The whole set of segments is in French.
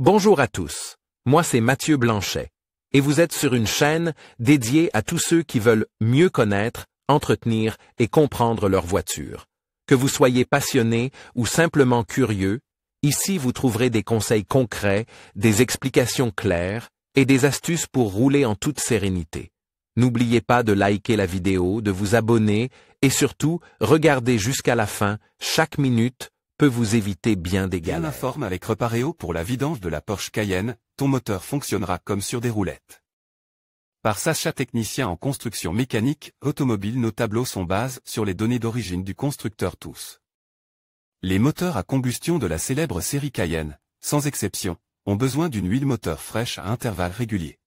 Bonjour à tous, moi c'est Mathieu Blanchet, et vous êtes sur une chaîne dédiée à tous ceux qui veulent mieux connaître, entretenir et comprendre leur voiture. Que vous soyez passionné ou simplement curieux, ici vous trouverez des conseils concrets, des explications claires et des astuces pour rouler en toute sérénité. N'oubliez pas de liker la vidéo, de vous abonner et surtout, regardez jusqu'à la fin, chaque minute peut vous éviter bien des galères. Bien informe avec Repareo pour la vidange de la Porsche Cayenne, ton moteur fonctionnera comme sur des roulettes. Par Sacha technicien en construction mécanique automobile, nos tableaux sont basés sur les données d'origine du constructeur tous. Les moteurs à combustion de la célèbre série Cayenne, sans exception, ont besoin d'une huile moteur fraîche à intervalles réguliers.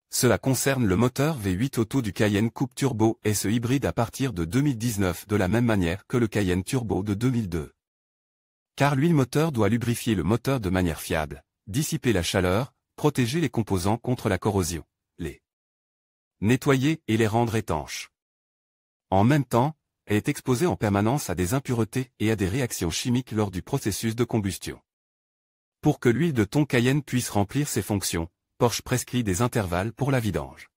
Cela concerne le moteur V8 auto du Cayenne Coupe Turbo et ce hybride à partir de 2019 de la même manière que le Cayenne Turbo de 2002. Car l'huile moteur doit lubrifier le moteur de manière fiable, dissiper la chaleur, protéger les composants contre la corrosion, les nettoyer et les rendre étanches. En même temps, elle est exposée en permanence à des impuretés et à des réactions chimiques lors du processus de combustion. Pour que l'huile de ton Cayenne puisse remplir ses fonctions, Porsche prescrit des intervalles pour la vidange.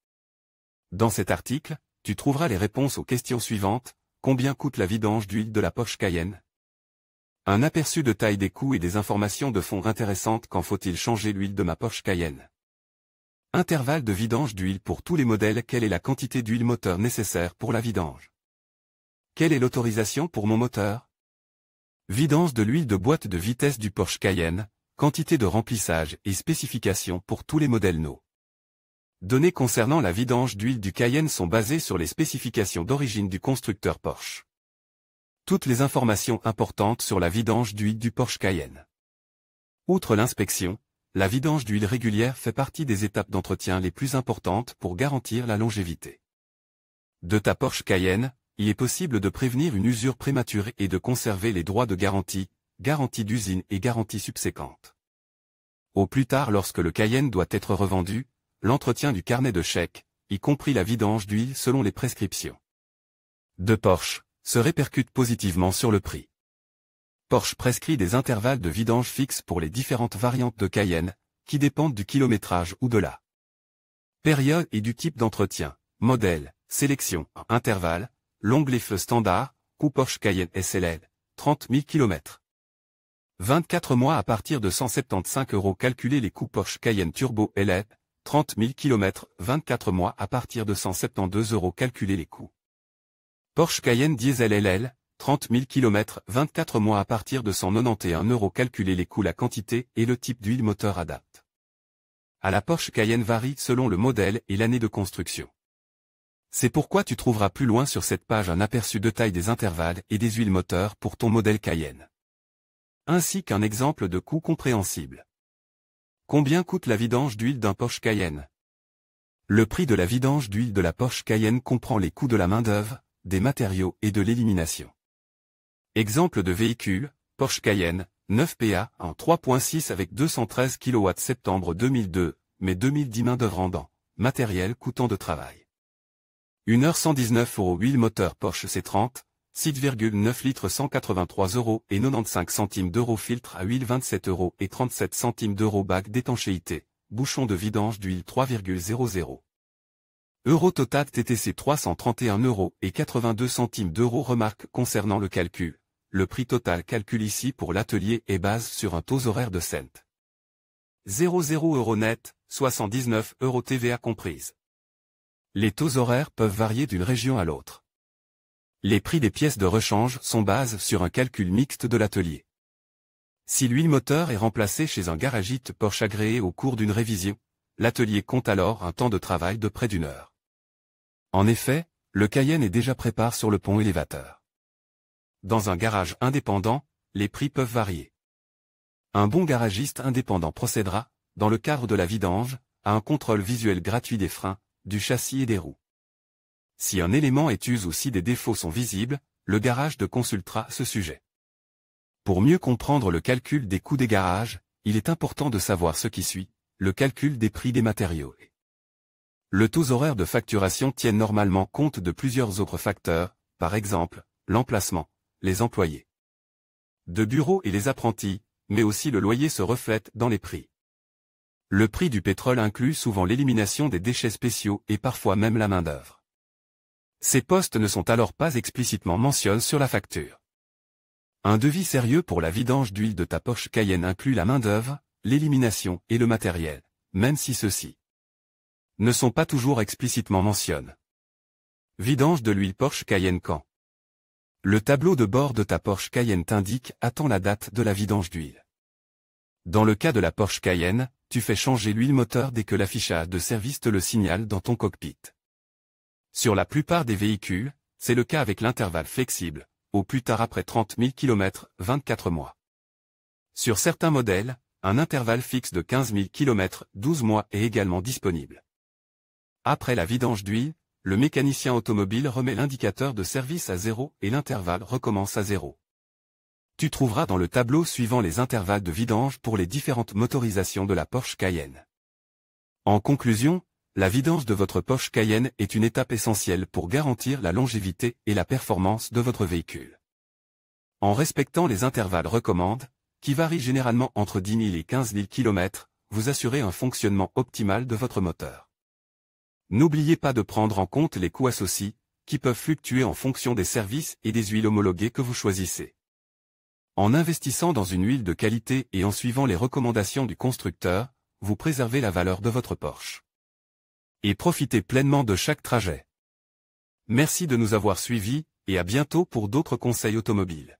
Dans cet article, tu trouveras les réponses aux questions suivantes. Combien coûte la vidange d'huile de la Porsche Cayenne? Un aperçu de taille des coûts et des informations de fond intéressantes. Quand faut-il changer l'huile de ma Porsche Cayenne? Intervalle de vidange d'huile pour tous les modèles. Quelle est la quantité d'huile moteur nécessaire pour la vidange? Quelle est l'autorisation pour mon moteur? Vidange de l'huile de boîte de vitesse du Porsche Cayenne, quantité de remplissage et spécifications pour tous les modèles No. Données concernant la vidange d'huile du Cayenne sont basées sur les spécifications d'origine du constructeur Porsche. Toutes les informations importantes sur la vidange d'huile du Porsche Cayenne. Outre l'inspection, la vidange d'huile régulière fait partie des étapes d'entretien les plus importantes pour garantir la longévité de ta Porsche Cayenne. Il est possible de prévenir une usure prématurée et de conserver les droits de garantie, garantie d'usine et garantie subséquente. Au plus tard, lorsque le Cayenne doit être revendu, l'entretien du carnet de chèques, y compris la vidange d'huile selon les prescriptions de Porsche, se répercute positivement sur le prix. Porsche prescrit des intervalles de vidange fixes pour les différentes variantes de Cayenne, qui dépendent du kilométrage ou de la période et du type d'entretien, modèle, sélection, intervalle, l'onglet feu standard, coût Porsche Cayenne SLL, 30 000 km. 24 mois à partir de 175 €. Calculer les coûts Porsche Cayenne Turbo LL, 30 000 km, 24 mois à partir de 172 €. Calculer les coûts Porsche Cayenne Diesel LL, 30 000 km, 24 mois à partir de 191 €. Calculer les coûts. La quantité et le type d'huile moteur adapte à la Porsche Cayenne varie selon le modèle et l'année de construction. C'est pourquoi tu trouveras plus loin sur cette page un aperçu de taille des intervalles et des huiles moteurs pour ton modèle Cayenne, ainsi qu'un exemple de coût compréhensible. Combien coûte la vidange d'huile d'un Porsche Cayenne? Le prix de la vidange d'huile de la Porsche Cayenne comprend les coûts de la main-d'œuvre, des matériaux et de l'élimination. Exemple de véhicule, Porsche Cayenne, 9 PA en 3.6 avec 213 kW septembre 2002, mai 2010. Main-d'œuvre rendant, matériel coûtant de travail. 1h119 €. Huile moteur Porsche C30, 6,9 litres 183 € et 95 centimes d'euros. Filtre à huile 27 € et 37 centimes d'euros. Bague d'étanchéité, bouchon de vidange d'huile 3,00 € total. TTC 331 € et 82 centimes d'euros. Remarque concernant le calcul, le prix total calcul ici pour l'atelier est base sur un taux horaire de cent. 00 € net, 79 € TVA comprise. Les taux horaires peuvent varier d'une région à l'autre. Les prix des pièces de rechange sont basés sur un calcul mixte de l'atelier. Si l'huile moteur est remplacée chez un garagiste Porsche agréé au cours d'une révision, l'atelier compte alors un temps de travail de près d'1 heure. En effet, le Cayenne est déjà préparé sur le pont élévateur. Dans un garage indépendant, les prix peuvent varier. Un bon garagiste indépendant procédera, dans le cadre de la vidange, à un contrôle visuel gratuit des freins, du châssis et des roues. Si un élément est usé ou si des défauts sont visibles, le garage te consultera ce sujet. Pour mieux comprendre le calcul des coûts des garages, il est important de savoir ce qui suit, le calcul des prix des matériaux. Le taux horaire de facturation tient normalement compte de plusieurs autres facteurs, par exemple, l'emplacement, les employés de bureau et les apprentis, mais aussi le loyer se reflète dans les prix. Le prix du pétrole inclut souvent l'élimination des déchets spéciaux et parfois même la main-d'œuvre. Ces postes ne sont alors pas explicitement mentionnés sur la facture. Un devis sérieux pour la vidange d'huile de ta Porsche Cayenne inclut la main-d'œuvre, l'élimination et le matériel, même si ceux-ci ne sont pas toujours explicitement mentionnés. Vidange de l'huile Porsche Cayenne quand? Le tableau de bord de ta Porsche Cayenne t'indique attends la date de la vidange d'huile. Dans le cas de la Porsche Cayenne, tu fais changer l'huile moteur dès que l'affichage de service te le signale dans ton cockpit. Sur la plupart des véhicules, c'est le cas avec l'intervalle flexible, au plus tard après 30 000 km, 24 mois. Sur certains modèles, un intervalle fixe de 15 000 km, 12 mois est également disponible. Après la vidange d'huile, le mécanicien automobile remet l'indicateur de service à 0 et l'intervalle recommence à 0. Tu trouveras dans le tableau suivant les intervalles de vidange pour les différentes motorisations de la Porsche Cayenne. En conclusion, la vidange de votre Porsche Cayenne est une étape essentielle pour garantir la longévité et la performance de votre véhicule. En respectant les intervalles recommandés, qui varient généralement entre 10 000 et 15 000 km, vous assurez un fonctionnement optimal de votre moteur. N'oubliez pas de prendre en compte les coûts associés, qui peuvent fluctuer en fonction des services et des huiles homologuées que vous choisissez. En investissant dans une huile de qualité et en suivant les recommandations du constructeur, vous préservez la valeur de votre Porsche. Et profitez pleinement de chaque trajet. Merci de nous avoir suivis, et à bientôt pour d'autres conseils automobiles.